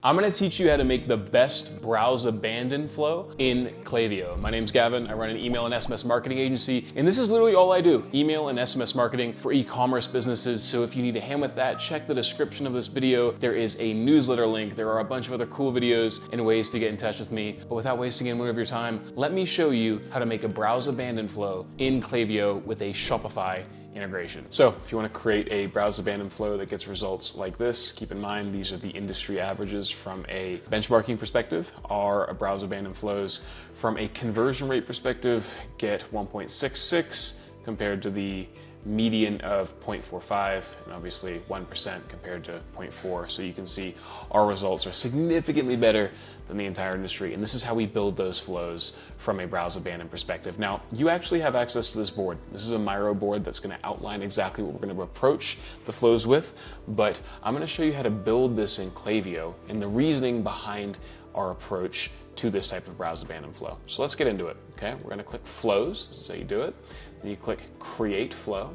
I'm gonna teach you how to make the best browse abandon flow in Klaviyo. My name's Gavin, I run an email and SMS marketing agency, and this is literally all I do, email and SMS marketing for e-commerce businesses. So if you need a hand with that, check the description of this video. There is a newsletter link, there are a bunch of other cool videos and ways to get in touch with me. But without wasting any more of your time, let me show you how to make a browse abandon flow in Klaviyo with a Shopify integration. So if you want to create a browse abandon flow that gets results like this, keep in mind these are the industry averages from a benchmarking perspective. Our browse abandon flows from a conversion rate perspective get 1.66 compared to the median of 0.45 and obviously 1% compared to 0.4. So you can see our results are significantly better than the entire industry. And this is how we build those flows from a browse abandon perspective. Now, you actually have access to this board. This is a Miro board that's going to outline exactly what we're going to approach the flows with, but I'm going to show you how to build this in Klaviyo and the reasoning behind our approach to this type of browse abandon flow. So let's get into it, okay? We're gonna click flows, this is how you do it. Then you click create flow,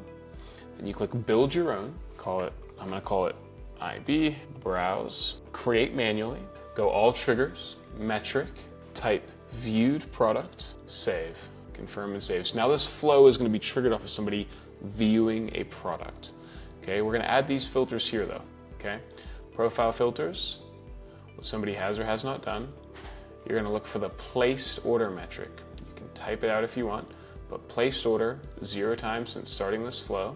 and you click build your own, I'm gonna call it IB, browse, create manually, go all triggers, metric, type viewed product, save, confirm and save. So now this flow is gonna be triggered off of somebody viewing a product. Okay, we're gonna add these filters here though, okay? Profile filters, what somebody has or has not done. You're gonna look for the placed order metric. You can type it out if you want, but placed order 0 times since starting this flow,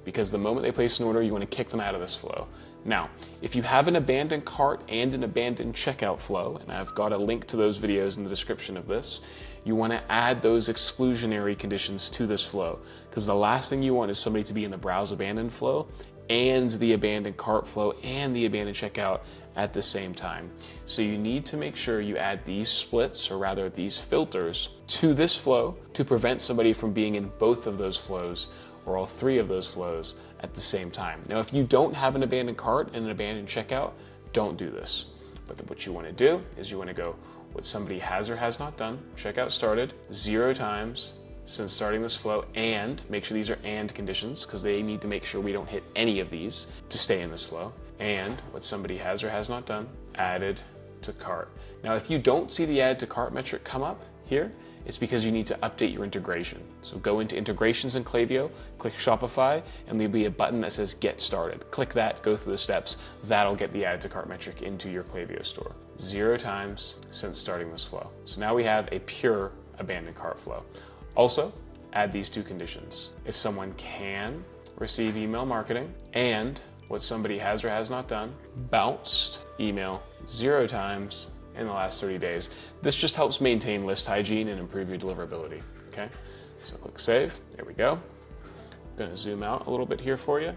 because the moment they place an order, you wanna kick them out of this flow. Now, if you have an abandoned cart and an abandoned checkout flow, and I've got a link to those videos in the description of this, you wanna add those exclusionary conditions to this flow, because the last thing you want is somebody to be in the browse abandoned flow and the abandoned cart flow and the abandoned checkout at the same time. So you need to make sure you add these splits, or rather these filters, to this flow to prevent somebody from being in both of those flows or all 3 of those flows at the same time. Now, if you don't have an abandoned cart and an abandoned checkout, don't do this. But what you want to do is you want to go what somebody has or has not done, checkout started 0 times since starting this flow, and make sure these are and conditions because they need to make sure we don't hit any of these to stay in this flow. And what somebody has or has not done, added to cart. Now, if you don't see the add to cart metric come up here, it's because you need to update your integration. So go into integrations in Klaviyo, click Shopify, and there'll be a button that says get started. Click that, go through the steps. That'll get the add to cart metric into your Klaviyo store. 0 times since starting this flow. So now we have a pure abandoned cart flow. Also, add these 2 conditions. If someone can receive email marketing and what somebody has or has not done, bounced email 0 times in the last 30 days. This just helps maintain list hygiene and improve your deliverability, okay? So click save, there we go. I'm gonna zoom out a little bit here for you.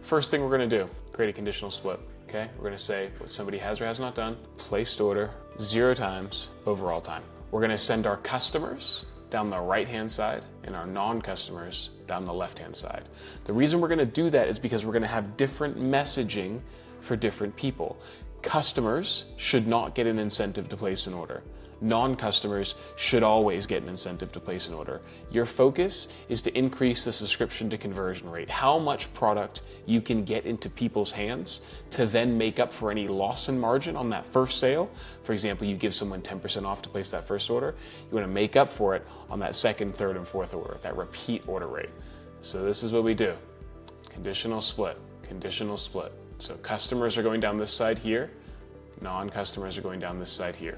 First thing we're gonna do, create a conditional split, okay? We're gonna say what somebody has or has not done, placed order 0 times, overall time. We're gonna send our customers down the right-hand side and our non-customers down the left-hand side. The reason we're gonna do that is because we're gonna have different messaging for different people. Customers should not get an incentive to place an order. Non-customers should always get an incentive to place an order. Your focus is to increase the subscription to conversion rate, how much product you can get into people's hands to then make up for any loss in margin on that first sale. For example, you give someone 10% off to place that first order. You want to make up for it on that second, third, and fourth order, that repeat order rate. So this is what we do. Conditional split, conditional split. So customers are going down this side here, non-customers are going down this side here.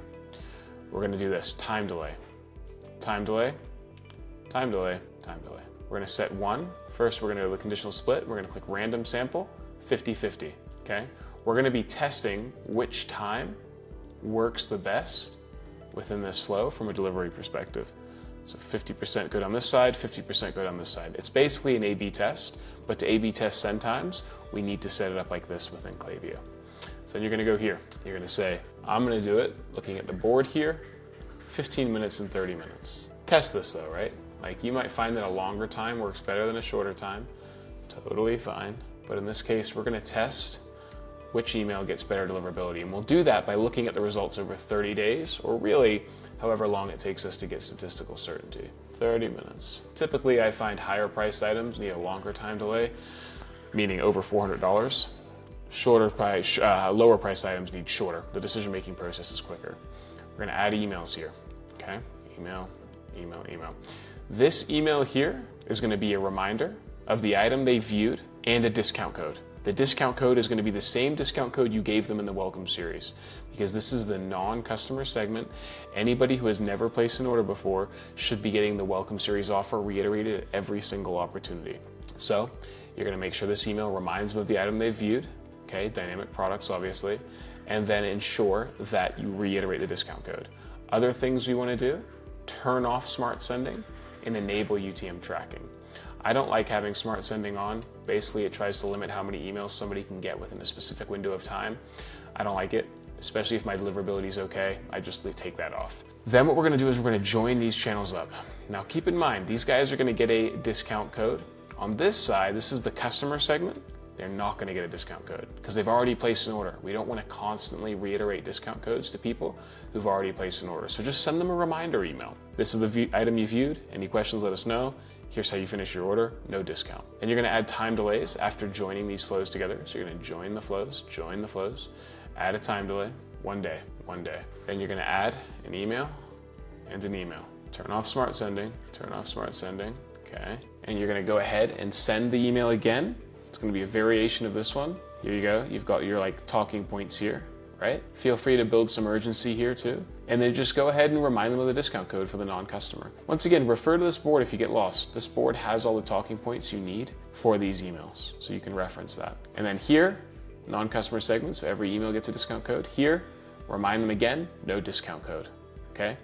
We're gonna do this, time delay, time delay, time delay, time delay. We're gonna set 1. First, we're gonna do the conditional split. We're gonna click random sample, 50-50, okay? We're gonna be testing which time works the best within this flow from a delivery perspective. So 50% good on this side, 50% good on this side. It's basically an A/B test, but to A/B test send times, we need to set it up like this within Klaviyo. So then you're gonna go here. You're gonna say, I'm gonna do it, looking at the board here, 15 minutes and 30 minutes. Test this though, right? Like you might find that a longer time works better than a shorter time. Totally fine. But in this case, we're gonna test which email gets better deliverability. And we'll do that by looking at the results over 30 days, or really however long it takes us to get statistical certainty. 30 minutes. Typically, I find higher priced items need a longer time delay, meaning over $400. Shorter price, lower price items need shorter. The decision-making process is quicker. We're gonna add emails here, okay? Email, email, email. This email here is gonna be a reminder of the item they viewed and a discount code. The discount code is gonna be the same discount code you gave them in the welcome series, because this is the non-customer segment. Anybody who has never placed an order before should be getting the welcome series offer reiterated at every single opportunity. So you're gonna make sure this email reminds them of the item they've viewed, okay, dynamic products obviously, and then ensure that you reiterate the discount code. Other things we wanna do, turn off smart sending and enable UTM tracking. I don't like having smart sending on. Basically, it tries to limit how many emails somebody can get within a specific window of time. I don't like it, especially if my deliverability is okay. I just take that off. Then what we're gonna do is we're gonna join these channels up. Now keep in mind, these guys are gonna get a discount code. On this side, this is the customer segment. They're not gonna get a discount code because they've already placed an order. We don't wanna constantly reiterate discount codes to people who've already placed an order. So just send them a reminder email. This is the item you viewed. Any questions, let us know. Here's how you finish your order, no discount. And you're gonna add time delays after joining these flows together. So you're gonna join the flows, add a time delay, 1 day. Then you're gonna add an email and an email. Turn off smart sending, okay? And you're gonna go ahead and send the email again. It's gonna be a variation of this one. Here you go, you've got your talking points here, right? Feel free to build some urgency here too. And then just go ahead and remind them of the discount code for the non-customer. Once again, refer to this board if you get lost. This board has all the talking points you need for these emails, so you can reference that. And then here, non-customer segments, so every email gets a discount code. Here, remind them again, no discount code, okay?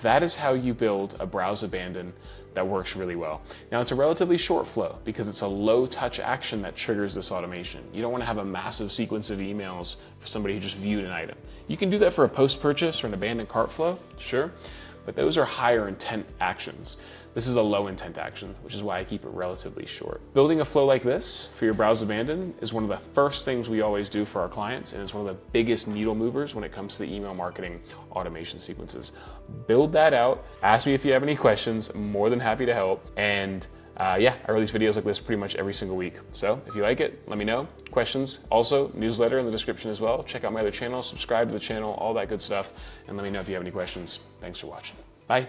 That is how you build a browse abandon that works really well. Now it's a relatively short flow because it's a low touch action that triggers this automation. You don't want to have a massive sequence of emails for somebody who just viewed an item. You can do that for a post-purchase or an abandoned cart flow, sure, but those are higher intent actions. This is a low intent action, which is why I keep it relatively short. Building a flow like this for your browse abandon is one of the first things we always do for our clients, and it's one of the biggest needle movers when it comes to the email marketing automation sequences. Build that out. Ask me if you have any questions. I'm more than happy to help. And yeah, I release videos like this pretty much every single week. So if you like it, let me know. Questions, also newsletter in the description as well. Check out my other channel, subscribe to the channel, all that good stuff. And let me know if you have any questions. Thanks for watching. Bye.